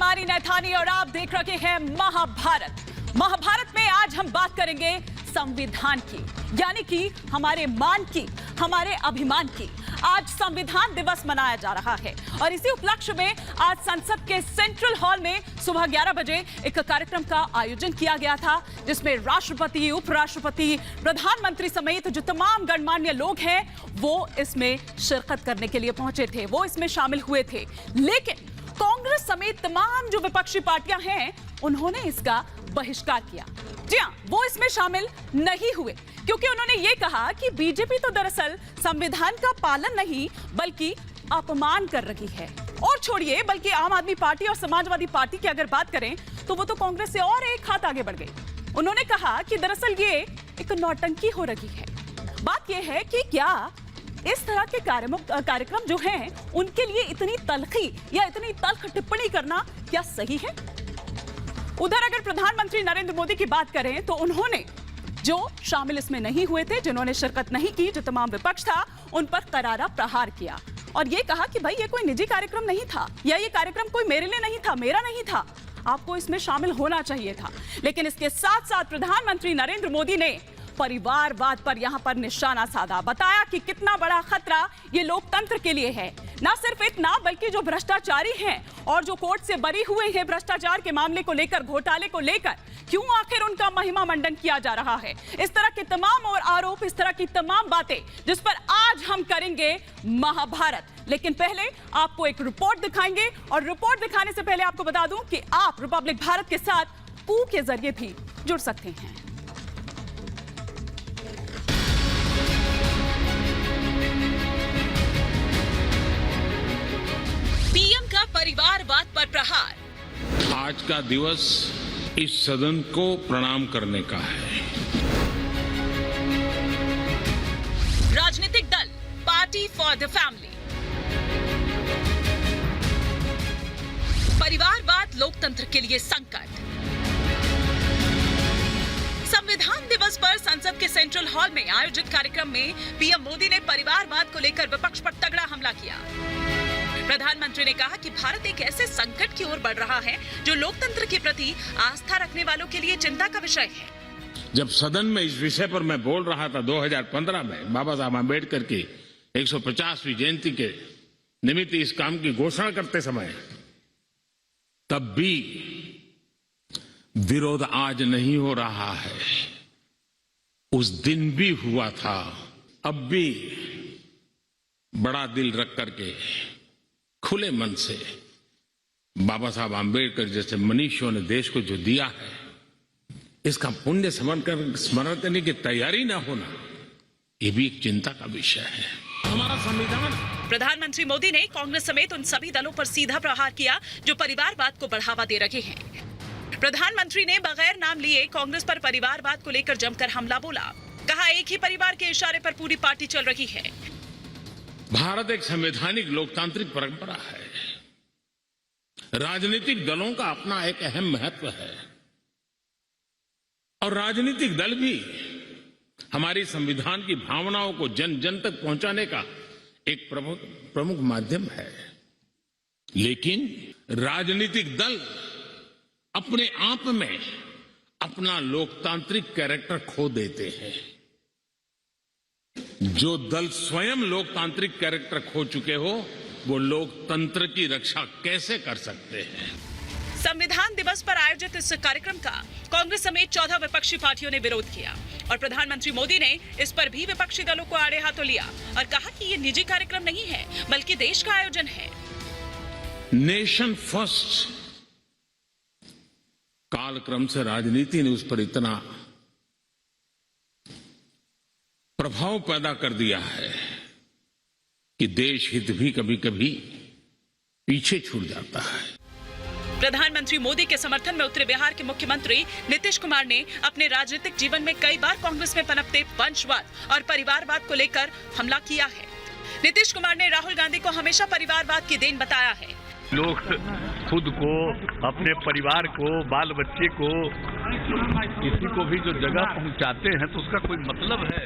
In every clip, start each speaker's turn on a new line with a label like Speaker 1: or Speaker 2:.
Speaker 1: कुमारी नैथानी और आप देख रहे हैं महाभारत। महाभारत में आज हम बात करेंगे संविधान की, यानी कि हमारे मान की, हमारे अभिमान की। आज संविधान दिवस मनाया जा रहा है और इसी उपलक्ष्य में आज संसद के सेंट्रल हॉल में सुबह 11 बजे एक कार्यक्रम का आयोजन किया गया था, जिसमें राष्ट्रपति, उपराष्ट्रपति, प्रधानमंत्री समेत जो तमाम गणमान्य लोग हैं वो इसमें शिरकत करने के लिए पहुंचे थे, वो इसमें शामिल हुए थे। लेकिन कांग्रेस समेत तमाम जो विपक्षी पार्टियां हैं उन्होंने इसका बहिष्कार किया। जी हां, वो इसमें शामिल नहीं हुए क्योंकि उन्होंने ये कहा कि बीजेपी तो दरअसल संविधान का पालन नहीं बल्कि अपमान कर रही है। और छोड़िए, बल्कि आम आदमी पार्टी और समाजवादी पार्टी की अगर बात करें तो वो तो कांग्रेस से और एक हाथ आगे बढ़ गई। उन्होंने कहा कि दरअसल ये एक नौटंकी हो रही है। बात यह है कि क्या इस तरह के कार्यक्रम जो हैं उनके लिए इतनी तलखी या इतनी तल्ख टिप्पणी करना क्या सही है? उधर अगर प्रधानमंत्री नरेंद्र मोदी की बात करें तो उन्होंने जो शामिल इसमें नहीं हुए थे, जिन्होंने शिरकत नहीं की, जो तमाम विपक्ष था, उन पर करारा प्रहार किया और ये कहा कि भाई ये कोई निजी कार्यक्रम नहीं था या ये कार्यक्रम कोई मेरे लिए नहीं था, मेरा नहीं था, आपको इसमें शामिल होना चाहिए था। लेकिन इसके साथ साथ प्रधानमंत्री नरेंद्र मोदी ने परिवारवाद पर यहां पर निशाना साधा, बताया कि कितना बड़ा खतरा ये लोकतंत्र के लिए है। ना सिर्फ इतना बल्कि जो भ्रष्टाचारी हैं और जो कोर्ट से बरी हुए हैं भ्रष्टाचार के मामले को लेकर, घोटाले को लेकर, क्यों आखिर उनका महिमा मंडन किया जा रहा है। इस तरह के तमाम और आरोप, इस तरह की तमाम बातें जिस पर आज हम करेंगे महाभारत। लेकिन पहले आपको एक रिपोर्ट दिखाएंगे और रिपोर्ट दिखाने से पहले आपको बता दूं कि आप रिपब्लिक भारत के साथ कू के जरिए भी जुड़ सकते हैं। पीएम का परिवारवाद पर प्रहार।
Speaker 2: आज का दिवस इस सदन को प्रणाम करने का है।
Speaker 1: राजनीतिक दल पार्टी फॉर द फैमिली। परिवारवाद लोकतंत्र के लिए संकट। संविधान दिवस पर संसद के सेंट्रल हॉल में आयोजित कार्यक्रम में पीएम मोदी ने परिवारवाद को लेकर विपक्ष पर तगड़ा हमला किया। प्रधानमंत्री ने कहा कि भारत एक ऐसे संकट की ओर बढ़ रहा है जो लोकतंत्र के प्रति आस्था रखने वालों के लिए चिंता का विषय है।
Speaker 2: जब सदन में इस विषय पर मैं बोल रहा था 2015 में बाबा साहब आंबेडकर की 150वीं जयंती के निमित्त इस काम की घोषणा करते समय, तब भी विरोध आज नहीं हो रहा है, उस दिन भी हुआ था। अब भी बड़ा दिल रख करके खुले मन से बाबा साहब आंबेडकर जैसे मनीषियों ने देश को जो दिया है, इसका पुण्य स्मरण करने की तैयारी ना होना, ये भी एक चिंता का विषय है। हमारा संविधान।
Speaker 1: प्रधानमंत्री मोदी ने कांग्रेस समेत उन सभी दलों पर सीधा प्रहार किया जो परिवारवाद को बढ़ावा दे रहे हैं। प्रधानमंत्री ने बगैर नाम लिए कांग्रेस पर परिवारवाद को लेकर जमकर हमला बोला। कहा, एक ही परिवार के इशारे पर पूरी पार्टी चल रही है।
Speaker 2: भारत एक संवैधानिक लोकतांत्रिक परंपरा है। राजनीतिक दलों का अपना एक अहम महत्व है और राजनीतिक दल भी हमारी संविधान की भावनाओं को जन जन तक पहुंचाने का एक प्रमुख माध्यम है। लेकिन राजनीतिक दल अपने आप में अपना लोकतांत्रिक कैरेक्टर खो देते हैं। जो दल स्वयं लोकतांत्रिक कैरेक्टर खो चुके हो, वो लोकतंत्र की रक्षा कैसे कर सकते हैं?
Speaker 1: संविधान दिवस पर आयोजित इस कार्यक्रम का कांग्रेस समेत 14 विपक्षी पार्टियों ने विरोध किया और प्रधानमंत्री मोदी ने इस पर भी विपक्षी दलों को आड़े हाथों लिया और कहा कि ये निजी कार्यक्रम नहीं है बल्कि देश का आयोजन है।
Speaker 2: नेशन फर्स्ट कालक्रम से राजनीति ने उस पर इतना प्रभाव पैदा कर दिया है कि देश हित भी कभी कभी पीछे छूट जाता है।
Speaker 1: प्रधानमंत्री मोदी के समर्थन में उतरे बिहार के मुख्यमंत्री नीतीश कुमार ने अपने राजनीतिक जीवन में कई बार कांग्रेस में पनपते वंशवाद और परिवारवाद को लेकर हमला किया है। नीतीश कुमार ने राहुल गांधी को हमेशा परिवारवाद की देन बताया है।
Speaker 3: लोग खुद को, अपने परिवार को, बाल बच्चे को, किसी को भी जो जगह पहुंचाते हैं तो उसका कोई मतलब है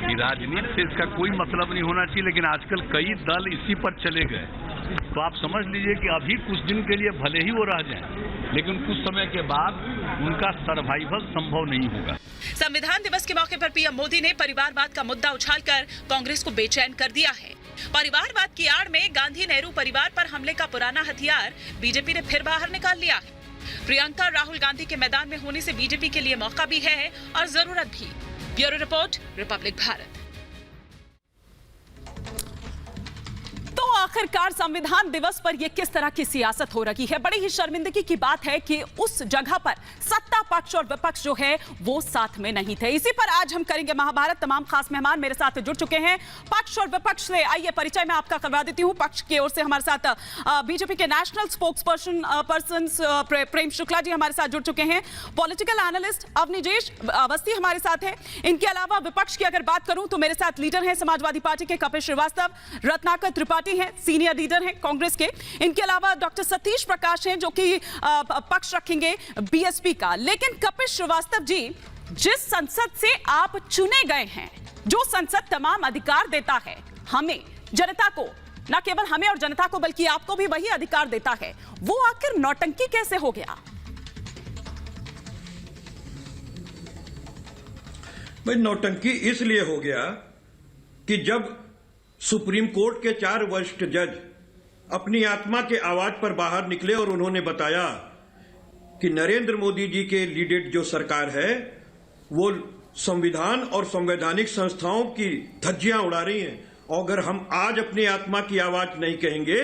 Speaker 3: कि राजनीति से इसका कोई मतलब नहीं होना चाहिए। लेकिन आजकल कई दल इसी पर चले गए। तो आप समझ लीजिए कि अभी कुछ दिन के लिए भले ही वो रह जाएं, लेकिन कुछ समय के बाद उनका सर्वाइवल संभव नहीं होगा।
Speaker 1: संविधान दिवस के मौके पर पीएम मोदी ने परिवारवाद का मुद्दा उछालकर कांग्रेस को बेचैन कर दिया है। परिवारवाद की आड़ में गांधी नेहरू परिवार पर हमले का पुराना हथियार बीजेपी ने फिर बाहर निकाल लिया है। प्रियंका राहुल गांधी के मैदान में होने से बीजेपी के लिए मौका भी है और जरूरत भी। Bureau report, Republic Bharat. तो आखिरकार संविधान दिवस पर यह किस तरह की सियासत हो रही है? बड़ी ही शर्मिंदगी की बात है कि उस जगह पर सत्ता पक्ष और विपक्ष जो है वो साथ में नहीं थे। इसी पर आज हम करेंगे महाभारत। तमाम खास मेहमान मेरे साथ जुड़ चुके हैं पक्ष और विपक्ष से। आइए परिचय मैं आपका करवा देती हूं। पक्ष की ओर से हमारे साथ बीजेपी के national spokes person Prem Shukla ji हमारे साथ जुड़ चुके हैं। पॉलिटिकल एनालिस्ट अवनिजेश अवस्थी हमारे साथ है। इनके अलावा विपक्ष की अगर बात करूं तो मेरे साथ लीडर हैं समाजवादी पार्टी के कपिल श्रीवास्तव, रत्नाकर त्रिपाठी हैं, सीनियर लीडर हैं कांग्रेस के। इनके अलावा डॉक्टर सतीश प्रकाश हैं जो कि पक्ष रखेंगे बीएसपी का। लेकिन कपिल श्रीवास्तव जी, जिस संसद से आप चुने गए हैं, जो संसद तमाम अधिकार देता है हमें, जनता को, न केवल हमें और जनता को बल्कि आपको भी वही अधिकार देता है, वो आखिर नौटंकी कैसे हो गया?
Speaker 4: भाई नौटंकी इसलिए हो गया कि जब सुप्रीम कोर्ट के 4 वरिष्ठ जज अपनी आत्मा के आवाज पर बाहर निकले और उन्होंने बताया कि नरेंद्र मोदी जी के लीडेड जो सरकार है वो संविधान और संवैधानिक संस्थाओं की धज्जियां उड़ा रही हैं, और अगर हम आज अपनी आत्मा की आवाज नहीं कहेंगे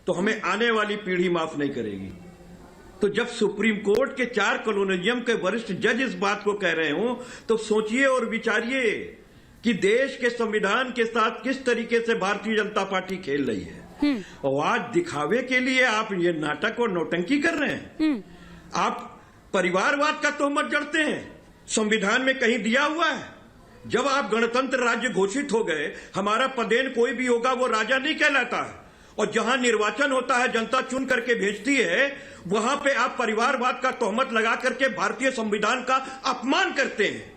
Speaker 4: तो हमें आने वाली पीढ़ी माफ नहीं करेगी। तो जब सुप्रीम कोर्ट के 4 कॉलोनियम के वरिष्ठ जज इस बात को कह रहे हो तो सोचिए और विचारिए कि देश के संविधान के साथ किस तरीके से भारतीय जनता पार्टी खेल रही है। और आज दिखावे के लिए आप ये नाटक और नौटंकी कर रहे हैं। आप परिवारवाद का तोहमत जड़ते हैं, संविधान में कहीं दिया हुआ है? जब आप गणतंत्र राज्य घोषित हो गए, हमारा पदेन कोई भी होगा वो राजा नहीं कहलाता है, और जहां निर्वाचन होता है जनता चुन करके भेजती है, वहां पे आप परिवारवाद का तोहमत लगा करके भारतीय संविधान का अपमान करते हैं।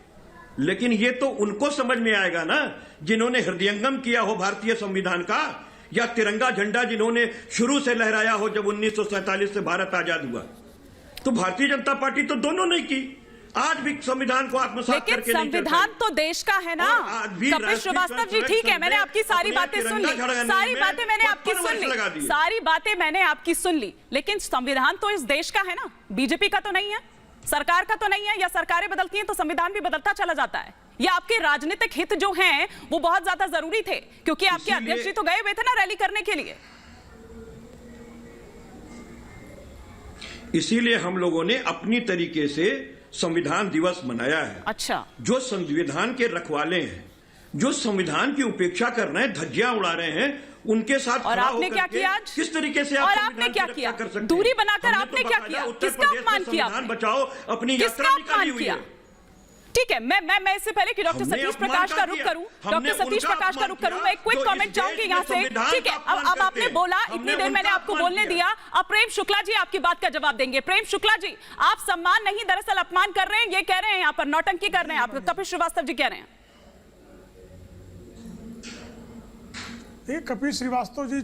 Speaker 4: लेकिन ये तो उनको समझ में आएगा ना जिन्होंने हृदयंगम किया हो भारतीय संविधान का, या तिरंगा झंडा जिन्होंने शुरू से लहराया हो जब 1947 से भारत आजाद हुआ। तो भारतीय जनता पार्टी तो दोनों नहीं की, आज भी संविधान को आत्मसात करके नहीं करते।
Speaker 1: संविधान तो देश का है ना कपिल श्रीवास्तव जी। ठीक है, मैंने आपकी सारी बातें सुन ली, सारी बातें मैंने आपकी सुन ली, सारी बातें मैंने आपकी सुन ली, लेकिन संविधान तो इस देश का है ना, बीजेपी का तो नहीं है, सरकार का तो नहीं है। या सरकारें बदलती हैं तो संविधान भी बदलता चला जाता है। या आपके राजनीतिक हित जो हैं वो बहुत ज्यादा जरूरी थे, क्योंकि आपके अध्यक्ष जी तो गए हुए थे ना रैली करने के लिए।
Speaker 4: इसीलिए हम लोगों ने अपनी तरीके से संविधान दिवस मनाया है।
Speaker 1: अच्छा,
Speaker 4: जो संविधान के रखवाले हैं, जो संविधान की उपेक्षा कर रहे हैं, धज्जियां उड़ा रहे हैं, उनके साथ
Speaker 1: और आपने क्या किया आज?
Speaker 4: किस तरीके से
Speaker 1: और आपने क्या किया? दूरी बनाकर आपने क्या किया? किसका अपमान किया?
Speaker 4: बचाओ अपनी यात्रा निकाली हुई है।
Speaker 1: ठीक है, मैं इससे पहले कि डॉक्टर सतीश प्रकाश का रुख करूं, डॉक्टर सतीश प्रकाश का रुख करूं, मैं एक क्विक कमेंट चाहूंगी यहां से। ठीक है, अब आपने बोला, इतनी देर मैंने आपको बोलने दिया। अब प्रेम शुक्ला जी आपकी बात का जवाब देंगे। प्रेम शुक्ला जी, आप सम्मान नहीं दरअसल अपमान कर रहे हैं, ये कह रहे हैं यहाँ पर नौटंकी कर रहे हैं आप। कपिल श्रीवास्तव जी कह रहे हैं।
Speaker 5: ये कपिल श्रीवास्तव जी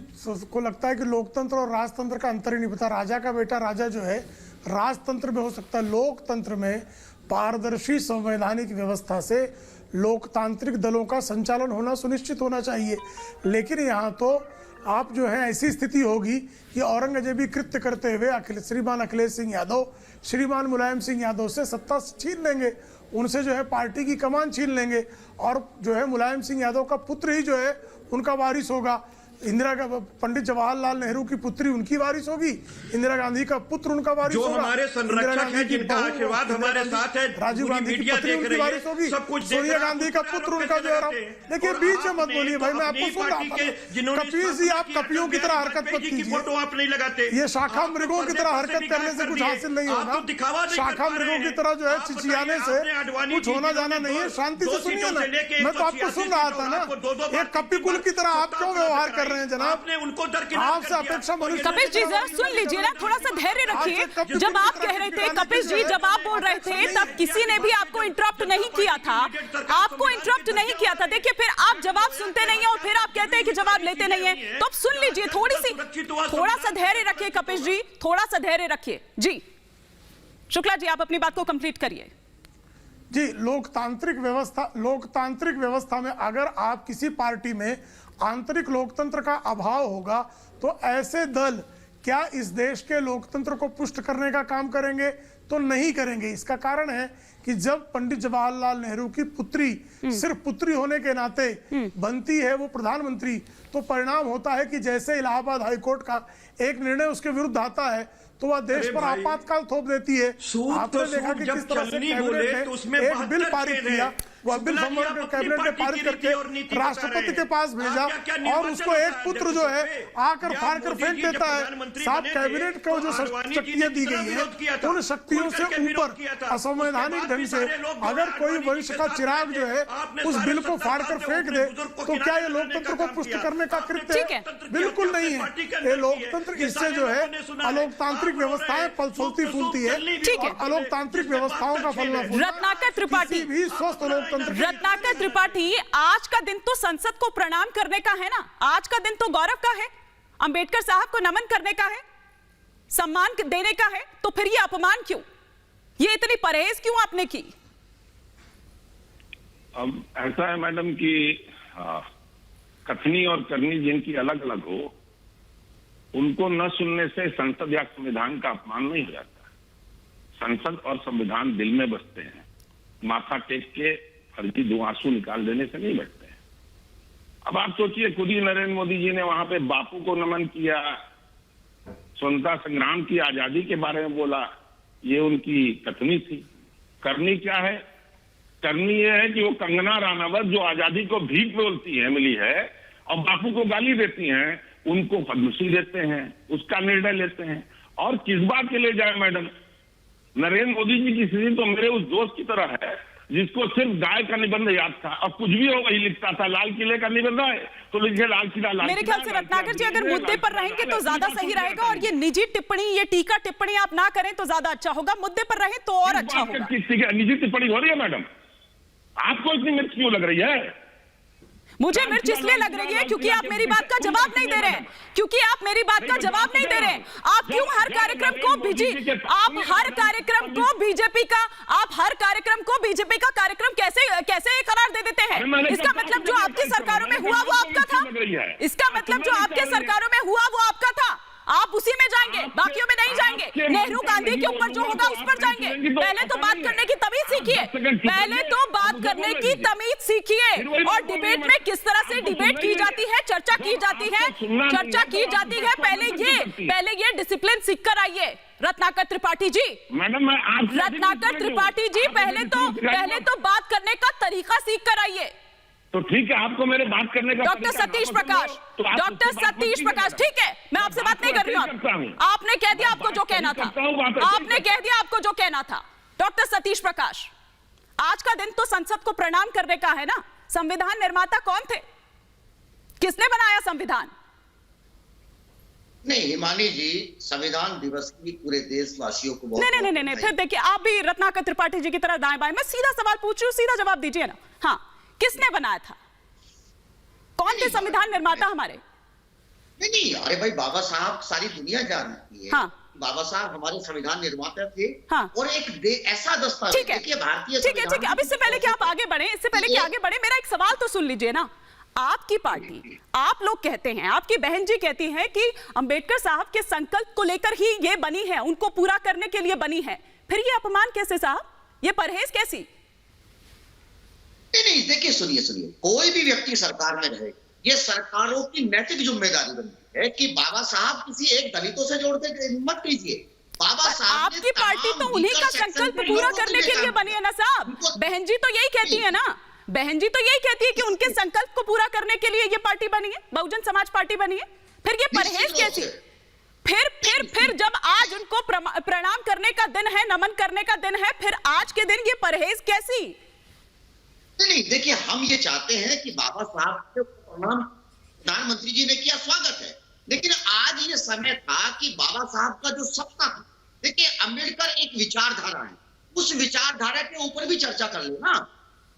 Speaker 5: को लगता है कि लोकतंत्र और राजतंत्र का अंतर ही नहीं पता। राजा का बेटा राजा जो है राजतंत्र में हो सकता है, लोकतंत्र में पारदर्शी संवैधानिक व्यवस्था से लोकतांत्रिक दलों का संचालन होना सुनिश्चित होना चाहिए। लेकिन यहाँ तो आप जो है ऐसी स्थिति होगी कि औरंगजेबी कृत्य करते हुए श्रीमान अखिलेश सिंह यादव, श्रीमान मुलायम सिंह यादव से सत्ता छीन लेंगे, उनसे जो है पार्टी की कमान छीन लेंगे, और जो है मुलायम सिंह यादव का पुत्र ही जो है उनका वारिस होगा। पंडित जवाहरलाल नेहरू की पुत्री उनकी वारिस होगी, इंदिरा गांधी का पुत्र उनका वारिस होगा,
Speaker 4: जो हमारे संरक्षक हैं, जिनका आशीर्वाद हमारे साथ है,
Speaker 5: राजीव गांधी की पत्नी उनकी वारिस होगी, सोनिया गांधी का पुत्र उनका जो है। देखिए बीच में मत बोलिए भाई, मैं आपको सुन रहा था। कपिल जी, आप कपियों की तरह हरकत मत कीजिए। ये शाखा मृगों की तरह हरकत करने से कुछ हासिल नहीं होगा। शाखा मृगों की तरह जो है चिचियाने से कुछ होना जाना नहीं है। शांति से सुनिए ना, मैं तो आपको सुन रहा था ना। एक कपिकुल की तरह आप क्यों व्यवहार कर रहे हैं जनाब?
Speaker 4: आपने उनको
Speaker 5: आपसे अपेक्षा
Speaker 1: कपिल जी जरा सुन लीजिए ना, थोड़ा सा धैर्य रखिए। जब आप कह रहे थे कपिल जी, जब आप बोल रहे थे तब किसी ने भी आपको इंटरप्ट नहीं किया था। आपको इंटरप्ट स्पष्ट नहीं किया था। देखिए, फिर आप जवाब सुनते नहीं है और फिर आप कहते हैं कि जवाब लेते नहीं है। तो आप सुन लीजिए, थोड़ा सा धैर्य रखिए कपिश जी, थोड़ा सा धैर्य रखिए। जी शुक्ला जी, आप अपनी बात को कंप्लीट करिए।
Speaker 5: जी, लोकतांत्रिक व्यवस्था में अगर आप किसी पार्टी में आंतरिक लोकतंत्र का अभाव होगा तो ऐसे दल क्या इस देश के लोकतंत्र को पुष्ट करने का काम करेंगे? तो नहीं करेंगे। इसका कारण है कि जब पंडित जवाहरलाल नेहरू की पुत्री सिर्फ पुत्री होने के नाते बनती है वो प्रधानमंत्री, तो परिणाम होता है कि जैसे इलाहाबाद हाईकोर्ट का एक निर्णय उसके विरुद्ध आता है तो वह देश पर आपातकाल थोप देती है। आपने देखा कि किस तरह से कैबिनेट ने एक बिल पारित किया, वह बिल कैबिनेट ने पारित करके राष्ट्रपति के पास भेजा और उसको एक पुत्र जो है आकर फाड़ कर फेंक देता है। साथ कैबिनेट को जो शक्तियां दी गई है उन शक्तियों से ऊपर असंवैधानिक ढंग से अगर कोई वंश का चिराग जो है उस बिल को फाड़ कर फेंक दे तो क्या ये लोकतंत्र को पुष्ट करने का कृत्य है? बिल्कुल नहीं है। ये लोकतंत्र इससे जो है अलोकतांत्रिक व्यवस्थाएं फलती फूलती है।
Speaker 1: ठीक है,
Speaker 5: अलोकतांत्रिक व्यवस्थाओं का फलना
Speaker 1: रत्नाकर त्रिपाठी
Speaker 5: भी स्वस्थ
Speaker 1: रत्नाकर त्रिपाठी, आज का दिन तो संसद को प्रणाम करने का है ना, आज का दिन तो गौरव का है, अंबेडकर साहब को नमन करने का है, सम्मान देने का है, तो फिर ये अपमान क्यों, ये इतनी परहेज क्यों आपने की?
Speaker 6: अब ऐसा है मैडम कि कथनी और करनी जिनकी अलग अलग हो उनको न सुनने से संसद या संविधान का अपमान नहीं हो जाता। संसद और संविधान दिल में बसते हैं, माथा टेक के फर्जी दो आंसू निकाल देने से नहीं बैठते हैं। अब आप सोचिए, खुद ही नरेंद्र मोदी जी ने वहां पे बापू को नमन किया, स्वतंत्रता संग्राम की आजादी के बारे में बोला, ये उनकी कथनी थी। करनी क्या है? करनी ये है कि वो कंगना राणावत जो आजादी को भीख बोलती है मिली है और बापू को गाली देती हैं, उनको पद्मश्री देते हैं, उसका निर्णय लेते हैं। और किस बात के लिए जाए मैडम, नरेंद्र मोदी जी की स्थिति तो मेरे उस दोस्त की तरह है जिसको सिर्फ गाय का निबंध याद था और कुछ भी हो वही लिखता था। लाल किले का निबंध है तो लिखे लाल किला।
Speaker 1: मेरे ख्याल से रत्नाकर जी अगर मुद्दे पर रहेंगे तो ज्यादा सही रहेगा और ये निजी टिप्पणी, ये टीका टिप्पणी आप ना करें तो ज्यादा अच्छा होगा। मुद्दे पर रहें तो और अच्छा होगा।
Speaker 6: निजी टिप्पणी हो रही है मैडम, आपको इतनी मिर्च क्यों लग रही है?
Speaker 1: मुझे मिर्च इसलिए लग रही है क्योंकि आप मेरी बात का जवाब नहीं दे रहे हैं, क्योंकि आप मेरी बात का जवाब नहीं दे रहे हैं। आप क्यों हर कार्यक्रम को बीजेपी का कार्यक्रम कैसे करार दे देते हैं? इसका मतलब जो आपकी सरकारों में हुआ वो आपका था, इसका मतलब जो आपके सरकारों में हुआ वो आपका था, आप उसी में जाएंगे, बाकियों में नहीं जाएंगे। नेहरू गांधी के ऊपर जो होगा उस पर जाएंगे। पहले तो बात करने की तमीज सीखिए, पहले तो बात करने की तमीज सीखिए और डिबेट में किस तरह से डिबेट की जाती है, चर्चा की जाती है, पहले ये डिसिप्लिन सीख कर आइए। रत्नाकर त्रिपाठी जी,
Speaker 6: मैडम
Speaker 1: रत्नाकर त्रिपाठी जी, पहले तो बात करने का तरीका सीख कर आइए।
Speaker 6: तो ठीक है, आपको मेरे बात करने का
Speaker 1: डॉक्टर सतीश प्रकाश, ठीक है, मैं आपसे बात नहीं कर रही हूँ। आपने कह दिया आपको जो कहना था, डॉक्टर सतीश प्रकाश, आज का दिन तो संसद को प्रणाम करने का है ना। संविधान निर्माता कौन थे? किसने बनाया संविधान?
Speaker 7: नहीं हिमानी जी, संविधान दिवस की पूरे देशवासियों को बहुत
Speaker 1: नहीं, फिर देखिए, आप भी रत्नाकर त्रिपाठी जी की तरह दाएं बाएं। मैं सीधा सवाल पूछ रही हूँ, सीधा जवाब दीजिए ना। हाँ, किसने बनाया था? कौन थे संविधान निर्माता हमारे?
Speaker 7: नहीं, अरे भाई, बाबा साहब सारी दुनिया जानती है।
Speaker 1: हाँ।
Speaker 7: बाबा साहब हमारे संविधान निर्माता थे।
Speaker 1: हाँ।
Speaker 7: और एक ऐसा दस्तावेज, देखिए भारतीय
Speaker 1: ठीक है। अब इससे पहले कि आप आगे बढ़े, मेरा एक सवाल तो सुन लीजिए ना। आपकी पार्टी, आप लोग कहते हैं, आपकी बहन जी कहती हैं कि अंबेडकर साहब के संकल्प को लेकर ही ये बनी है, उनको पूरा करने के लिए बनी है। फिर ये अपमान कैसे साहब, ये परहेज कैसी?
Speaker 7: नहीं, देखिए, सुनिए, कोई भी व्यक्ति सरकार में रहे, ये सरकारों की नैतिक जिम्मेदारी बनती है कि बाबा साहब किसी एक दलितों से जोड़ के मत कीजिए। बाबा साहब,
Speaker 1: आपकी पार्टी तो उन्हीं का संकल्प पूरा करने के लिए बनी है ना साहब। बहन जी तो यही कहती है ना, बहन जी तो यही कहती है कि उनके संकल्प को पूरा करने के लिए ये पार्टी बनी है, बहुजन समाज पार्टी बनी है। फिर ये परहेज कैसी? फिर जब आज उनको प्रणाम करने का दिन है, नमन करने का दिन है, फिर आज के दिन ये परहेज कैसी?
Speaker 7: नहीं, देखिए, हम ये चाहते हैं कि बाबा साहब के प्रणाम प्रधानमंत्री जी ने किया, स्वागत है, लेकिन आज ये समय था कि बाबा साहब का जो सपना था, देखिए, अंबेडकर एक विचारधारा है, उस विचारधारा के ऊपर भी चर्चा कर लो ना।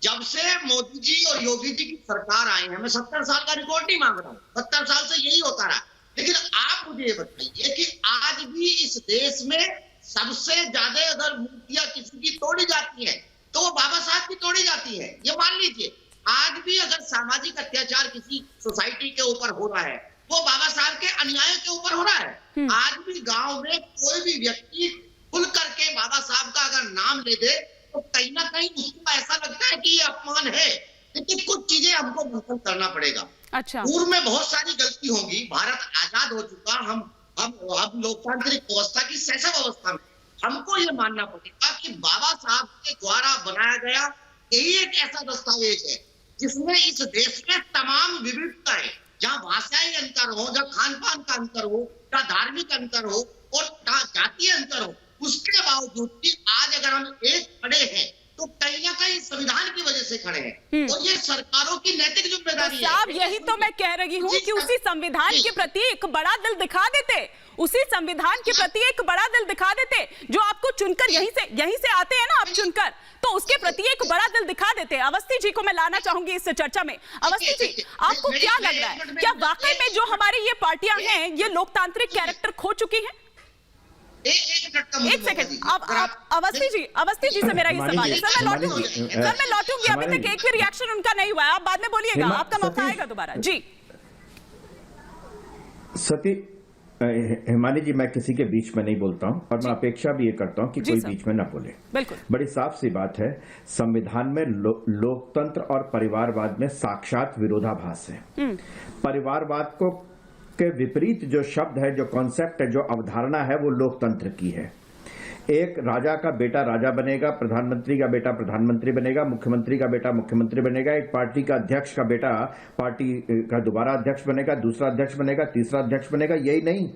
Speaker 7: जब से मोदी जी और योगी जी की सरकार आई है, मैं 70 साल का रिकॉर्ड नहीं मांग रहा हूं, 70 साल से यही होता रहा, लेकिन आप मुझे ये बताइए कि आज भी इस देश में सबसे ज्यादा अगर मूर्तियां किसी की तोड़ी जाती है तो वो बाबा साहब की तोड़ी जाती है। ये मान लीजिए, आज भी अगर सामाजिक अत्याचार किसी सोसाइटी के ऊपर हो रहा है वो बाबा साहब के अन्याय के ऊपर हो रहा है। आज भी गांव में कोई भी व्यक्ति खुल करके बाबा साहब का अगर नाम ले दे तो कहीं ना कहीं उसको ऐसा लगता है कि ये अपमान है, लेकिन कुछ चीजें हमको बर्तन करना पड़ेगा।
Speaker 1: अच्छा,
Speaker 7: पूर्व में बहुत सारी गलती होंगी, भारत आजाद हो चुका, हम लोकतांत्रिक व्यवस्था की शैशव अवस्था में, हमको ये मानना पड़ेगा कि बाबा साहब के द्वारा बनाया गया यही एक ऐसा दस्तावेज है जिसमें इस देश में तमाम विविधताएं, जहां भाषाई अंतर हो, जहां खान पान का अंतर हो, जहां धार्मिक अंतर हो और जातीय अंतर हो, उसके बावजूद भी आज अगर हम एक खड़े हैं तो कहीं ना कहीं संविधान की वजह से खड़े हैं और ये सरकारों की नैतिक जिम्मेदारी है।
Speaker 1: साहब यही तो मैं कह रही हूँ कि उसी संविधान के प्रति एक बड़ा दिल दिखा देते, उसी संविधान के प्रति एक बड़ा दिल दिखा देते, जो आपको चुनकर यहीं से आते हैं ना आप चुनकर, तो उसके प्रति एक बड़ा दिल दिखा देते। अवस्थी जी को मैं लाना चाहूंगी इस चर्चा में। अवस्थी जी, आपको क्या लग रहा है, क्या वाकई में जो हमारी ये पार्टियां हैं ये लोकतांत्रिक कैरेक्टर खो चुकी हैं? एक सेकंड, अवस्थी जी से मेरा ये सवाल है। सर मैं लौटूंगी, अभी तक एक भी रिएक्शन उनका नहीं हुआ है, आप बाद में बोलिएगा, आपका मौका आएगा दोबारा। जी
Speaker 8: सती हिमानी जी, मैं किसी के बीच में नहीं बोलता हूं और मैं अपेक्षा भी ये करता हूं कि कोई बीच में ना बोले।
Speaker 1: बिल्कुल,
Speaker 8: बड़ी साफ सी बात है, संविधान में लोकतंत्र और परिवारवाद में साक्षात विरोधाभास है। परिवारवाद को के विपरीत जो शब्द है, जो कॉन्सेप्ट है, जो अवधारणा है, वो लोकतंत्र की है। एक राजा का बेटा राजा बनेगा, प्रधानमंत्री का बेटा प्रधानमंत्री बनेगा, मुख्यमंत्री का बेटा मुख्यमंत्री बनेगा, एक पार्टी का अध्यक्ष का बेटा पार्टी का दोबारा अध्यक्ष बनेगा, दूसरा अध्यक्ष बनेगा, तीसरा अध्यक्ष बनेगा। यही नहीं,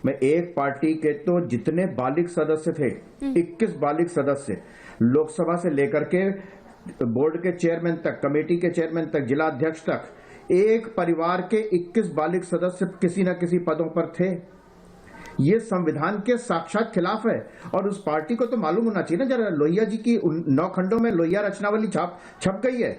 Speaker 8: मैं एक पार्टी के तो जितने बालिग सदस्य थे, 21 बालिग सदस्य, लोकसभा से लेकर के बोर्ड के चेयरमैन तक, कमेटी के चेयरमैन तक, जिला अध्यक्ष तक, एक परिवार के 21 बालिग सदस्य किसी न किसी पदों पर थे। ये संविधान के साक्षात खिलाफ है और उस पार्टी को तो मालूम होना चाहिए ना। जरा लोहिया जी की 9 खंडों में लोहिया रचनावली छप गई है,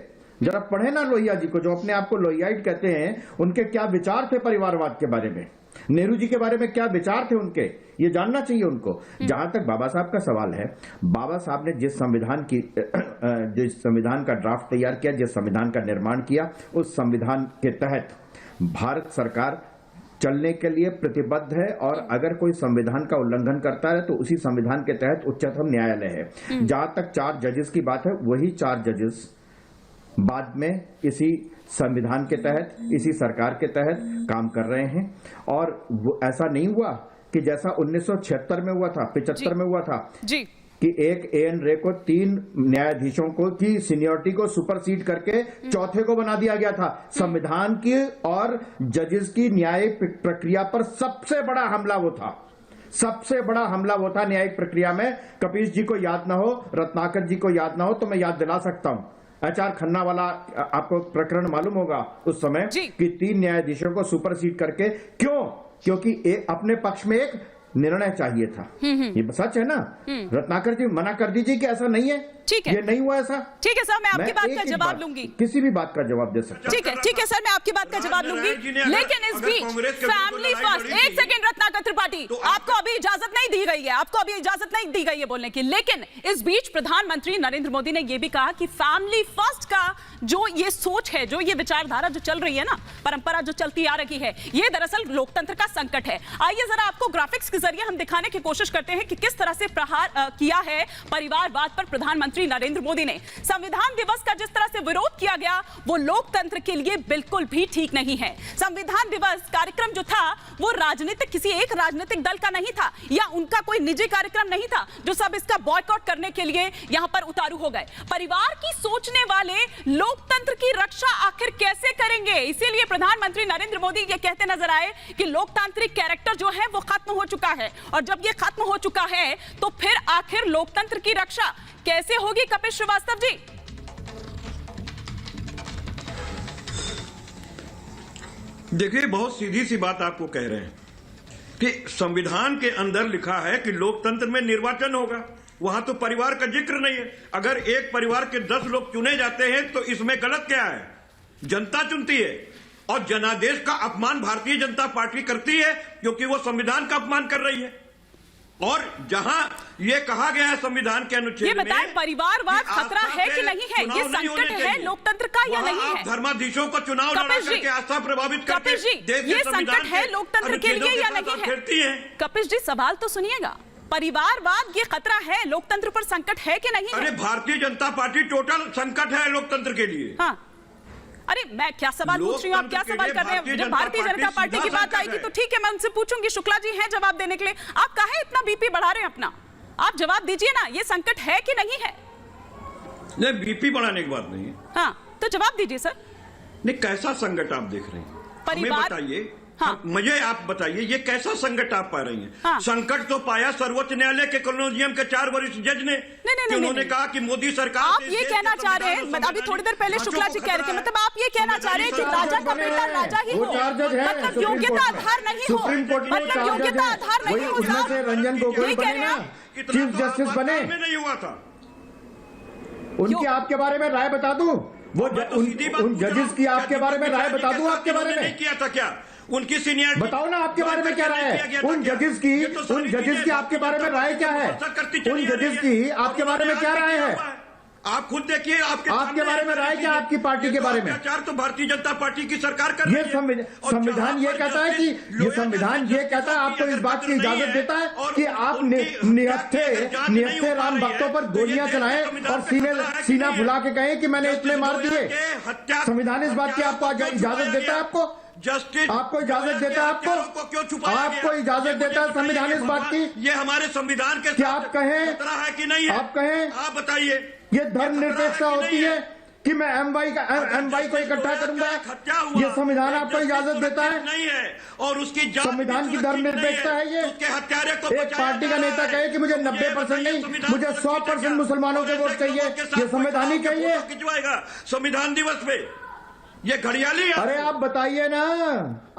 Speaker 8: जरा पढ़े ना लोहिया जी को, जो अपने आप को लोहियाइट कहते हैं, उनके क्या विचार थे परिवारवाद के बारे में, नेहरू जी के बारे में क्या विचार थे उनके, ये जानना चाहिए उनको। जहां तक बाबा साहब का सवाल है, बाबा साहब ने जिस संविधान का ड्राफ्ट तैयार किया, जिस संविधान का निर्माण किया, उस संविधान के तहत भारत सरकार चलने के लिए प्रतिबद्ध है और अगर कोई संविधान का उल्लंघन करता है तो उसी संविधान के तहत उच्चतम न्यायालय है। जहां तक 4 जजेस की बात है, वही 4 जजेस बाद में इसी संविधान के तहत, इसी सरकार के तहत काम कर रहे हैं। और वो ऐसा नहीं हुआ कि जैसा 1976 में हुआ था, 75 में हुआ था जी, कि एक एएन रे को 3 न्यायाधीशों को की सीनियरिटी को सुपरसीड करके चौथे को बना दिया गया था। संविधान की और जजेस की न्यायिक प्रक्रिया पर सबसे बड़ा हमला वो था, सबसे बड़ा हमला वो था न्यायिक प्रक्रिया में। कपीश जी को याद ना हो, रत्नाकर जी को याद ना हो, तो मैं याद दिला सकता हूं। HR खन्ना वाला आपको प्रकरण मालूम होगा उस समय कि 3 न्यायाधीशों को सुपरसीड करके, क्यों? क्योंकि अपने पक्ष में एक निर्णय चाहिए था। ये सच है ना। रत्नाकर जी मना कर दीजिए कि ऐसा नहीं है, ठीक है, ये नहीं हुआ ऐसा।
Speaker 1: ठीक है सर, मैं आपकी बात का जवाब लूंगी,
Speaker 8: किसी भी बात का जवाब दे सकता हूं।
Speaker 1: ठीक है सर, मैं आपकी बात का जवाब लूंगी, लेकिन इस बीच फैमिली फर्स्ट, एक सेकंड रत्नाकर त्रिपाठी, आपको अभी इजाजत नहीं दी गई है, आपको अभी इजाजत नहीं दी गई है बोलने की, लेकिन इस बीच प्रधानमंत्री नरेंद्र मोदी ने यह भी कहा कि फैमिली फर्स्ट का जो ये सोच है, जो ये विचारधारा जो चल रही है ना, परंपरा जो चलती आ रही है, ये दरअसल लोकतंत्र का संकट है। आइए जरा आपको ग्राफिक्स के जरिए हम दिखाने की कोशिश करते हैं कि किस तरह से प्रहार किया है परिवारवाद पर प्रधानमंत्री नरेंद्र मोदी ने। संविधान दिवस का जिस तरह से विरोध किया गया, वो लोकतंत्र के लिए बिल्कुल भी ठीक नहीं है। संविधान दिवस कार्यक्रम जो था वो राजनीतिक, किसी एक राजनीतिक दल का नहीं था या उनका कोई निजी कार्यक्रम नहीं था जो सब इसका बॉयकॉट करने के लिए यहां पर उतारू हो गए। परिवार की सोचने वाले लोकतंत्र की रक्षा आखिर कैसे करेंगे? इसीलिए प्रधानमंत्री नरेंद्र मोदी ये कहते नजर आए कि लोकतांत्रिक कैरेक्टर जो है वो खत्म हो चुका है, और जब ये खत्म हो चुका है तो फिर आखिर लोकतंत्र की रक्षा कैसे होगी? कपिल श्रीवास्तव जी।
Speaker 4: देखिए, बहुत सीधी सी बात आपको कह रहे हैं कि संविधान के अंदर लिखा है कि लोकतंत्र में निर्वाचन होगा। वहां तो परिवार का जिक्र नहीं है। अगर एक परिवार के 10 लोग चुने जाते हैं तो इसमें गलत क्या है? जनता चुनती है और जनादेश का अपमान भारतीय जनता पार्टी करती है क्योंकि वो संविधान का अपमान कर रही है। और जहां ये कहा गया है संविधान के अनुच्छेद में,
Speaker 1: ये बताएं परिवारवाद खतरा है कि नहीं है? ये संकट है लोकतंत्र का या नहीं है?
Speaker 4: धर्माधीशों को चुनाव लड़ा करके आस्था प्रभावित करके
Speaker 1: ये संकट है लोकतंत्र के लिए या नहीं है? कपिश जी सवाल तो सुनिएगा, परिवारवाद ये खतरा है लोकतंत्र पर संकट है कि नहीं है?
Speaker 4: अरे भारतीय जनता पार्टी टोटल संकट है लोकतंत्र के लिए।
Speaker 1: हाँ, अरे मैं क्या सवाल पूछ रही हूँ, आप क्या सवाल कर रहे हैं? जब भारतीय जनता पार्टी की बात आएगी तो ठीक है, मैं उनसे पूछूंगी। शुक्ला जी हैं जवाब देने के लिए। आप काहे इतना बीपी बढ़ा रहे हैं अपना? आप जवाब दीजिए ना, ये संकट है कि नहीं है?
Speaker 4: नहीं, बीपी बढ़ाने की बात नहीं है।
Speaker 1: हाँ, तो जवाब दीजिए सर।
Speaker 4: नहीं, कैसा संकट आप देख रहे हैं?
Speaker 1: परिवार
Speaker 4: बताइए।
Speaker 1: हाँ।
Speaker 4: मुझे आप बताइए ये कैसा संकट आप पा रही हैं?
Speaker 1: हाँ।
Speaker 4: संकट तो पाया सर्वोच्च न्यायालय के कॉलोजियम के 4 वरिष्ठ जज ने। उन्होंने कहा कि मोदी सरकार
Speaker 1: आप ये कहना चाह रहे हैं, अभी थोड़ी देर पहले शुक्ला जी कह रहे थे, मतलब आप ये कहना चाह रहे हैं कि राजा का बेटा राजा ही हो, मतलब योग्यता आधार नहीं हो, मतलब योग्यता आधार नहीं हो साहब।
Speaker 8: रंजन गोगोई बने ना, चीफ जस्टिस बने,
Speaker 4: नहीं हुआ था।
Speaker 8: उनकी आपके बारे में राय बता दूं? वो उन जजेस की आपके बारे में राय बता दूं? आपके बारे में
Speaker 4: नहीं किया था क्या? उनकी सीनियर
Speaker 8: बताओ ना, आपके बारे में क्या राय है? उन जजेस की आपके बारे में राय क्या है? उन जजेस की आपके बारे में क्या राय है?
Speaker 4: आप खुद देखिए,
Speaker 8: आपके बारे में राय क्या आपकी पार्टी के बारे में?
Speaker 4: अत्याचार तो भारतीय जनता पार्टी की सरकार कर रही
Speaker 8: ये संविधान ये कहता है कि ये संविधान ये कहता है, आपको इस बात की इजाजत देता है कि आप निहत्थे राम भक्तों पर गोलियां चलाएं और सीना फुला के कहें कि मैंने इतने मार दिए। संविधान इस बात की आपको इजाजत देता है? आपको इजाजत देता है? आपको इजाजत देता है संविधान इस बात की?
Speaker 4: ये हमारे संविधान के
Speaker 8: क्या आप कहें
Speaker 4: है कि नहीं है?
Speaker 8: आप कहें,
Speaker 4: आप बताइए।
Speaker 8: ये धर्मनिरपेक्षता होती है कि मैं एमवाई को इकट्ठा करूंगा? ये संविधान आपको इजाजत देता है?
Speaker 4: नहीं है। और उसकी
Speaker 8: संविधान की धर्मनिरपेक्षता है ये?
Speaker 4: उसके हत्यारे को
Speaker 8: एक पार्टी का नेता कहे कि मुझे 90% नहीं, मुझे 100% मुसलमानों के वोट चाहिए, ये संवैधानिक है? ये
Speaker 4: खिंचवाएगा संविधान दिवस पे? ये घड़ियाली है।
Speaker 8: अरे आप बताइए ना।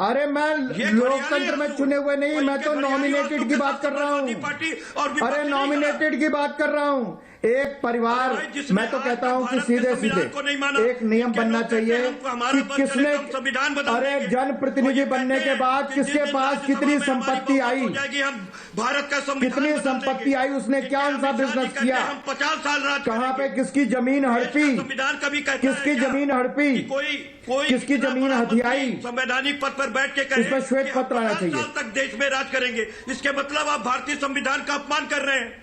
Speaker 8: अरे मैं लोकतंत्र में चुने हुए नहीं, मैं तो नॉमिनेटेड की बात कर रहा हूँ। अरे नॉमिनेटेड की बात कर रहा हूँ। एक परिवार, मैं तो कहता हूँ कि सीधे सीधे एक नियम बनना चाहिए कि किसने, अरे जनप्रतिनिधि बनने के बाद किसके पास कितनी संपत्ति आई,
Speaker 4: भारत का
Speaker 8: कितनी संपत्ति आई, उसने क्या उनका बिजनेस किया,
Speaker 4: 50 साल राज
Speaker 8: कहाँ पे किसकी जमीन हड़पी,
Speaker 4: संविधान कभी कहता है
Speaker 8: किसकी जमीन हड़पी,
Speaker 4: कोई
Speaker 8: किसकी जमीन हथियाई,
Speaker 4: संवैधानिक पद पर बैठ के
Speaker 8: इसमें श्वेत पत्र आना चाहिए।
Speaker 4: साल तक देश में राज करेंगे, इसके मतलब आप भारतीय संविधान का अपमान कर रहे हैं।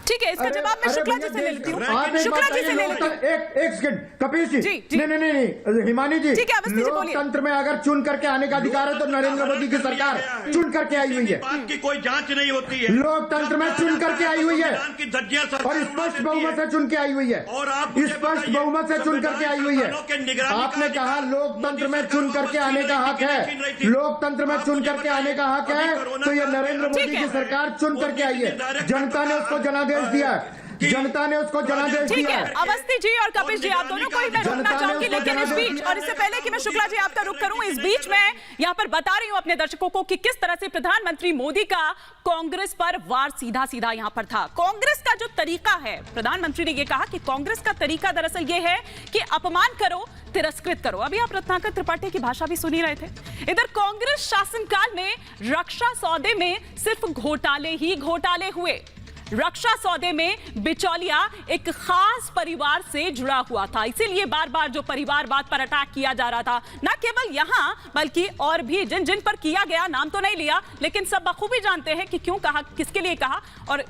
Speaker 1: ठीक है, इसका जवाब मैं शुक्ला जी से ले लेती हूँ। शुक्ला जी से ले लेती हूँ।
Speaker 8: एक सेकंड कपिल जी, नहीं हिमानी जी, लोकतंत्र में अगर चुन करके आने का अधिकार है तो नरेंद्र मोदी की सरकार चुन करके आई हुई है।
Speaker 4: बात की कोई जांच नहीं होती है।
Speaker 8: लोकतंत्र में चुन करके आई हुई है और स्पष्ट बहुमत से चुन के आई हुई है,
Speaker 4: और आप
Speaker 8: स्पष्ट बहुमत से चुन करके आई हुई है। आपने कहा लोकतंत्र में चुन करके आने का हक है, लोकतंत्र में चुन करके आने का हक है, तो ये नरेंद्र मोदी की सरकार चुन करके आई है। जनता ने उसको जनादेश दिया, जनता ने उसको जनादेश दिया।
Speaker 1: ठीक है, अवस्थी जी और कपिश जी, आप दोनों को ही मैं रोकना चाहूंगी, लेकिन इस बीच, और इससे पहले कि मैं शुक्ला जी आपका रुख करूं, इस बीच में यहां पर बता रही हूं अपने दर्शकों को कि किस तरह से प्रधानमंत्री मोदी का कांग्रेस पर वार सीधा सीधा यहां पर था। कांग्रेस का जो तरीका है, प्रधानमंत्री ने यह कहा कि कांग्रेस का तरीका दरअसल यह है कि अपमान करो, तिरस्कृत करो। अभी आप रत्नाकर त्रिपाठी की भाषा भी सुन ही रहे थे। इधर कांग्रेस शासनकाल में रक्षा सौदे में सिर्फ घोटाले ही घोटाले हुए। रक्षा सौदे में बिचौलिया एक खास परिवार से जुड़ा हुआ था, इसीलिए बार बार जो परिवारवाद पर अटैक किया जा रहा था, न केवल यहां बल्कि और भी जिन जिन पर किया गया, नाम तो नहीं लिया, लेकिन सब बखूबी जानते हैं कि क्यों कहा, किसके लिए कहा और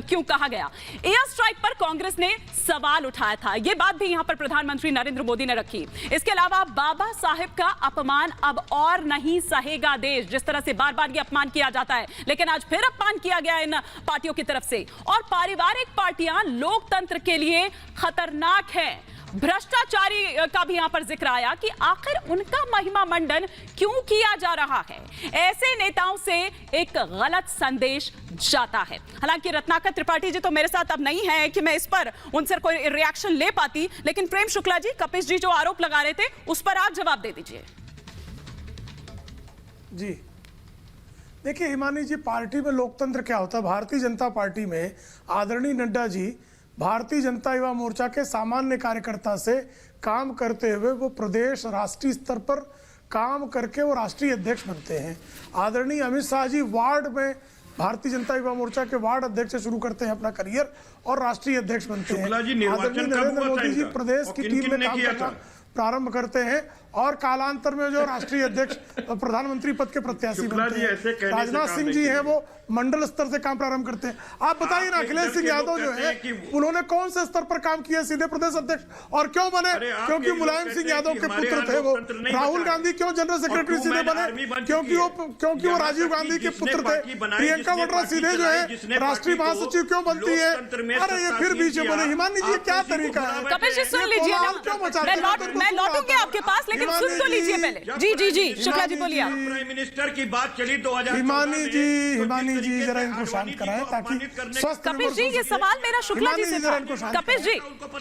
Speaker 1: क्यों कहा गया। एयर स्ट्राइक पर कांग्रेस ने सवाल उठाया था, यह बात भी यहां पर प्रधानमंत्री नरेंद्र मोदी ने रखी। इसके अलावा बाबा साहेब का अपमान अब और नहीं सहेगा देश, जिस तरह से बार बार यह अपमान किया जाता है, लेकिन आज फिर अपमान किया गया इन पार्टियों की तरफ से। और पारिवारिक पार्टियां लोकतंत्र के लिए खतरनाक हैं। भ्रष्टाचारी का भी यहां पर जिक्र आया कि आखिर उनका महिमा मंडन क्यों किया जा रहा है। ऐसे नेताओं से एक गलत संदेश जाता है। हालांकि रत्नाकर त्रिपाठी जी तो मेरे साथ अब नहीं है कि मैं इस पर उनसे कोई रिएक्शन ले पाती, लेकिन प्रेम शुक्ला जी, कपिश जी जो आरोप लगा रहे थे उस पर आप जवाब दे दीजिए।
Speaker 5: जी, देखिए हिमानी जी, पार्टी में लोकतंत्र क्या होता है? भारतीय जनता पार्टी में आदरणीय नड्डा जी भारतीय जनता युवा मोर्चा के सामान्य कार्यकर्ता से काम करते हुए वो प्रदेश राष्ट्रीय स्तर पर काम करके वो राष्ट्रीय अध्यक्ष बनते हैं। आदरणीय अमित शाह जी वार्ड में भारतीय जनता युवा मोर्चा के वार्ड अध्यक्ष से शुरू करते हैं अपना करियर और राष्ट्रीय अध्यक्ष बनते हैं। आदरणीय नरेंद्र मोदी जी प्रदेश की टीम में काम करना प्रारंभ करते हैं और कालांतर में जो राष्ट्रीय अध्यक्ष प्रधानमंत्री पद के प्रत्याशी बनते हैं। राजनाथ सिंह जी हैं वो मंडल स्तर से काम प्रारंभ करते हैं। आप बताइए ना, अखिलेश सिंह यादव जो है उन्होंने कौन से स्तर पर काम किया सीधे प्रदेश अध्यक्ष, और क्यों बने? क्योंकि मुलायम सिंह यादव के पुत्र थे वो। राहुल गांधी क्यों जनरल सेक्रेटरी सीधे बने? क्योंकि वो राजीव गांधी के पुत्र थे। प्रियंका वाड्रा सीधे जो है राष्ट्रीय महासचिव क्यों बनती है? अरे ये फिर बीच में बोले। हिमानी जी क्या तरीका है?
Speaker 1: कपिल जी सुन लीजिए ना, मैं लौटूंगी आपके पास, लेकिन सुन तो लीजिए पहले। जी शुक्ला जी बोलिए।
Speaker 4: प्राइम मिनिस्टर की बात चली 2014
Speaker 5: हिमानी जी जरा इनको शांत कराएं ताकि स्वस्थ।
Speaker 1: कपिल जी ये सवाल मेरा शुक्ला जी से था। कपिल जी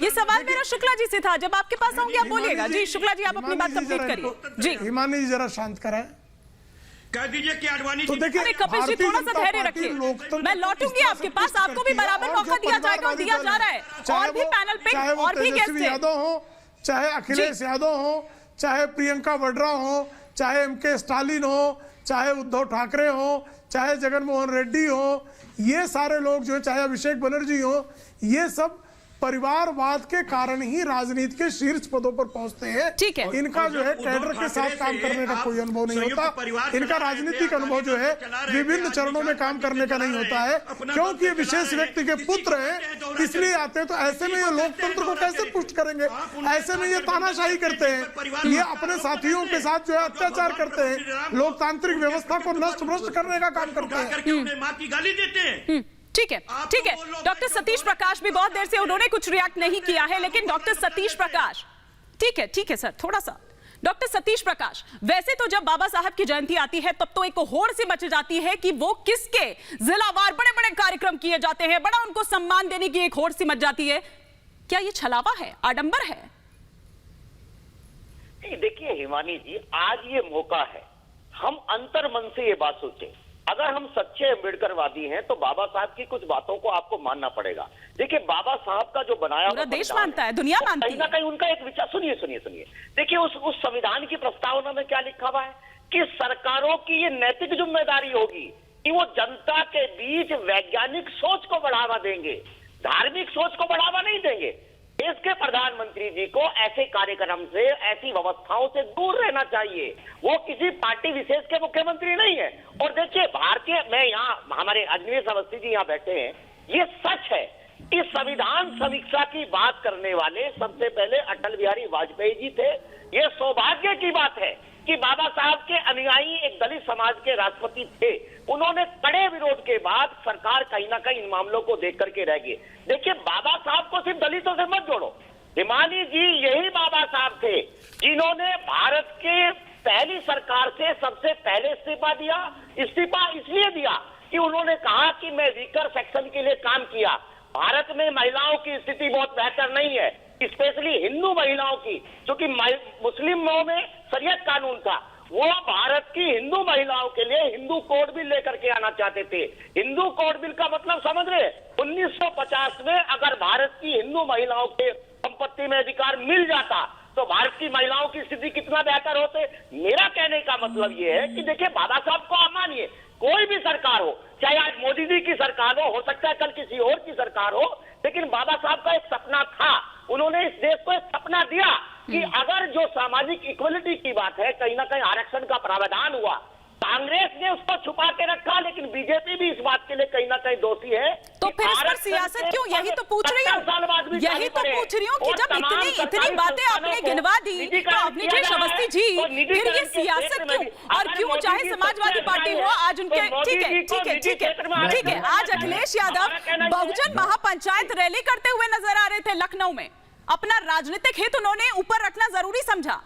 Speaker 1: ये सवाल मेरा शुक्ला जी से था, जब आपके पास आऊंगी आप बोलिएगा। जी शुक्ला जी आप अपनी बात कंप्लीट करिए। जी
Speaker 5: हिमानी जी जरा शांत कराएं।
Speaker 4: कह दीजिए कि आडवाणी
Speaker 5: तो देखिए,
Speaker 1: अरे कपिल जी थोड़ा सा धैर्य रखिए, मैं लौटूंगी आपके पास, आपको भी बराबर मौका दिया जाएगा और दिया जा रहा है। और भी पैनल पे और भी गेस्ट हैं,
Speaker 5: यादव हो चाहे अखिलेश यादव हो, चाहे प्रियंका वाड्रा हो, चाहे एमके स्टालिन हो, चाहे उद्धव ठाकरे हो, चाहे जगनमोहन रेड्डी हो, ये सारे लोग जो है, चाहे अभिषेक बनर्जी हो, ये सब परिवारवाद के कारण ही राजनीति के शीर्ष पदों पर पहुंचते हैं।
Speaker 1: ठीक है।
Speaker 5: इनका जो है कैडर के साथ काम करने का कोई अनुभव नहीं होता। इनका राजनीतिक अनुभव जो है विभिन्न चरणों में काम करने का नहीं होता है। क्योंकि ये विशेष व्यक्ति के पुत्र हैं इसलिए आते हैं। तो ऐसे में ये लोकतंत्र को कैसे पुष्ट करेंगे? ऐसे में ये तानाशाही करते हैं, ये अपने साथियों के साथ जो है अत्याचार करते हैं, लोकतांत्रिक व्यवस्था को नष्ट भ्रष्ट करने का काम करते हैं।
Speaker 4: मां की गाली देते हैं।
Speaker 1: ठीक है। डॉक्टर सतीश प्रकाश भी बहुत देर से उन्होंने कुछ रिएक्ट नहीं किया है, लेकिन डॉक्टर सतीश प्रकाश, ठीक है सर, थोड़ा सा डॉक्टर सतीश प्रकाश, वैसे तो जब बाबा साहब की जयंती आती है तब तो एक होड़ सी मच जाती है कि वो किसके जिलावार बड़े बड़े कार्यक्रम किए जाते हैं, बड़ा उनको सम्मान देने की एक होड़ सी मच जाती है। क्या ये छलावा है, आडंबर है?
Speaker 9: देखिए हिमानी जी, आज ये मौका है हम अंतर्मन से ये बात सोचें। अगर हम सच्चे अम्बेडकरवादी हैं तो बाबा साहब की कुछ बातों को आपको मानना पड़ेगा। देखिए बाबा साहब का जो बनाया
Speaker 1: पूरा देश मानता है, दुनिया मानती है,
Speaker 9: कहीं ना कहीं उनका एक विचार। सुनिए देखिए उस संविधान की प्रस्तावना में क्या लिखा हुआ है कि सरकारों की ये नैतिक जिम्मेदारी होगी कि वो जनता के बीच वैज्ञानिक सोच को बढ़ावा देंगे, धार्मिक सोच को बढ़ावा नहीं देंगे। देश के प्रधानमंत्री जी को ऐसे कार्यक्रम से, ऐसी व्यवस्थाओं से दूर रहना चाहिए। वो किसी पार्टी विशेष के मुख्यमंत्री नहीं है। और देखिए मैं यहाँ, हमारे अजमेर अवस्थी जी यहाँ बैठे हैं, ये सच है कि संविधान समीक्षा की बात करने वाले सबसे पहले अटल बिहारी वाजपेयी जी थे। ये सौभाग्य की बात है कि बाबा साहब के अनुयायी एक दलित समाज के राष्ट्रपति थे। उन्होंने कड़े विरोध के बाद सरकार कहीं ना कहीं इन मामलों को देख करके रह गई। देखिए बाबा साहब को सिर्फ दलितों से मत जोड़ो। हिमानी जी यही बाबा साहब थे जिन्होंने भारत के पहली सरकार से सबसे पहले इस्तीफा दिया। इस्तीफा इसलिए दिया कि उन्होंने कहा कि मैं वीकर सेक्शन के लिए काम किया। भारत में महिलाओं की स्थिति बहुत बेहतर नहीं है, स्पेशली हिंदू महिलाओं की, क्योंकि मुस्लिमों में शरीयत कानून था। वो भारत की हिंदू महिलाओं के लिए हिंदू कोड बिल लेकर के आना चाहते थे। हिंदू कोड बिल का मतलब समझ रहे? 1950 में अगर भारत की हिंदू महिलाओं के संपत्ति में अधिकार मिल जाता तो भारत की महिलाओं की स्थिति कितना बेहतर होते। मेरा कहने का मतलब ये है कि देखिए बाबा साहब को आप मानिए, कोई भी सरकार हो, चाहे आज मोदी जी की सरकार हो सकता है कल किसी और की सरकार हो, लेकिन बाबा साहब का एक सपना था। उन्होंने इस देश को एक सपना दिया कि अगर जो सामाजिक इक्वलिटी की बात है, कहीं ना कहीं आरक्षण का प्रावधान हुआ, कांग्रेस ने उसको छुपा के रखा, लेकिन बीजेपी भी इस बात के लिए कहीं ना कहीं दोषी है।
Speaker 1: तो फिर इस पर सियासत क्यों? यही तो पूछ रही हूँ कि जब इतनी बातें आपने गिनवा दी तो आपने जी अवस्थी जी, फिर ये सियासत क्यों? और क्यों चाहे समाजवादी पार्टी हो, आज उनके ठीक है आज अखिलेश यादव बहुजन महापंचायत रैली करते हुए नजर आ रहे थे लखनऊ में। अपना राजनीतिक हित उन्होंने ऊपर रखना जरूरी समझा।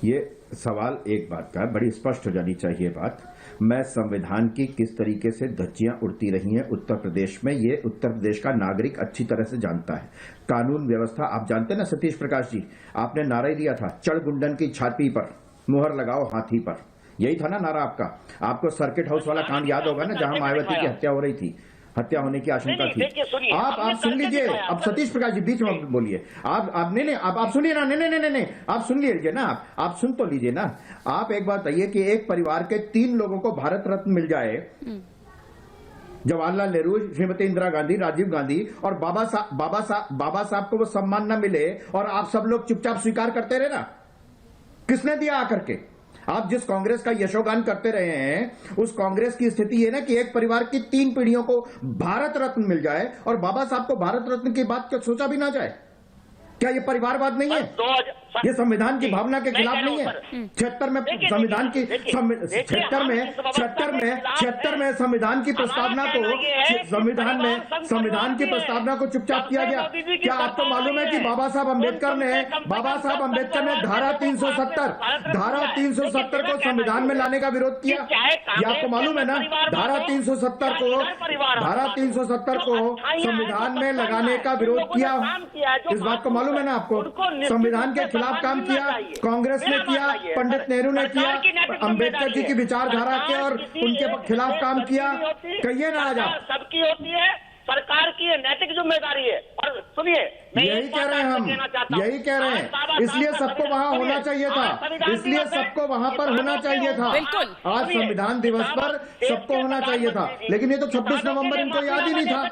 Speaker 8: ये सवाल एक बात का बड़ी स्पष्ट हो जानी चाहिए बात। मैं संविधान की किस तरीके से धज्जियां उड़ती रही हैं उत्तर प्रदेश में, ये उत्तर प्रदेश का नागरिक अच्छी तरह से जानता है। कानून व्यवस्था आप जानते हैं ना सतीश प्रकाश जी, आपने नारा दिया था चढ़ गुंडन की छाती पर, मुहर लगाओ हाथी पर। यही था ना नारा आपका। आपको सर्किट हाउस वाला कांड याद होगा ना, जहां मायावती की हत्या हो रही थी, हत्या होने की आशंका थी। आप सुन लीजिए, अब सतीश प्रकाश जी बीच में बोलिए। आप नहीं आप सुनिए ना, नहीं आप सुन लीजिए ना, आप सुन तो लीजिए ना। आप एक बात बताइए कि एक परिवार के 3 लोगों को भारत रत्न मिल जाए, जवाहरलाल नेहरू, श्रीमती इंदिरा गांधी, राजीव गांधी, और बाबा साहब को वो सम्मान न मिले और आप सब लोग चुपचाप स्वीकार करते रहे ना। किसने दिया आकर के? आप जिस कांग्रेस का यशोगान करते रहे हैं, उस कांग्रेस की स्थिति ये ना कि एक परिवार की 3 पीढ़ियों को भारत रत्न मिल जाए और बाबा साहब को भारत रत्न की बात क्या सोचा भी ना जाए। क्या ये परिवारवाद नहीं है? ये संविधान की भावना के खिलाफ नहीं है? 76 में संविधान की 76 में संविधान की प्रस्तावना को संविधान की प्रस्तावना को चुपचाप किया गया। क्या आपको मालूम है कि बाबा साहब अम्बेडकर ने धारा 370 को संविधान में लाने का विरोध किया? ये आपको मालूम है ना? धारा 370 को संविधान में लगाने का विरोध किया। इस बात को मालूम है ना आपको? संविधान के खिलाफ काम किया कांग्रेस ने किया, पंडित नेहरू ने किया, अंबेडकर जी की विचारधारा के और उनके खिलाफ काम किया। कहिए ना आज आप।
Speaker 9: सबकी होती है, सरकार की नैतिक जिम्मेदारी है। और सुनिए,
Speaker 8: यही कह रहे हैं हम, यही कह रहे हैं। इसलिए सबको वहां होना चाहिए था, इसलिए सबको वहां पर होना चाहिए था। आज संविधान दिवस पर सबको होना चाहिए था, लेकिन ये तो 26 नवंबर इनको याद ही नहीं था।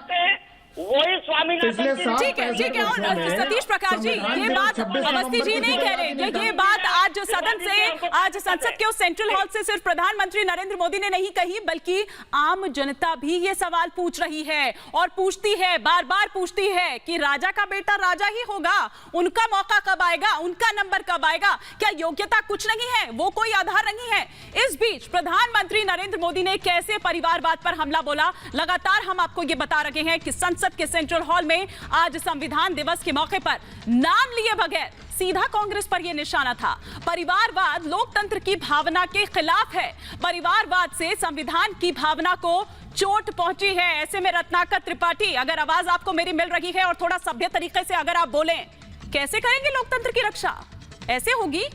Speaker 9: वही स्वामी
Speaker 1: ठीक है। और सतीश प्रकाश जी, ये बात अवस्थी जी नहीं कह रहे। ये बात आज सदन से, आज संसद के उस सेंट्रल हॉल से सिर्फ प्रधानमंत्री नरेंद्र मोदी ने नहीं कही, बल्कि आम जनता भी ये सवाल पूछ रही है और पूछती है, बार बार पूछती है कि राजा का बेटा राजा ही होगा, उनका मौका कब आएगा, उनका नंबर कब आएगा? क्या योग्यता कुछ नहीं है? वो कोई आधार नहीं है? इस बीच प्रधानमंत्री नरेंद्र मोदी ने कैसे परिवारवाद पर हमला बोला, लगातार हम आपको ये बता रहे हैं कि संसद के सेंट्रल हॉल में आज संविधान दिवस के मौके पर नाम लिए बगैर सीधा कांग्रेस पर यह निशाना था। परिवारवाद लोकतंत्र की भावना के खिलाफ है। परिवारवाद से संविधान की भावना को चोट पहुंची है। ऐसे में रत्नाकर त्रिपाठी, अगर आवाज आपको मेरी मिल रही है और थोड़ा सभ्य तरीके से अगर आप बोलें, कैसे करेंगे लोकतंत्र की रक्षा? ऐसे होगी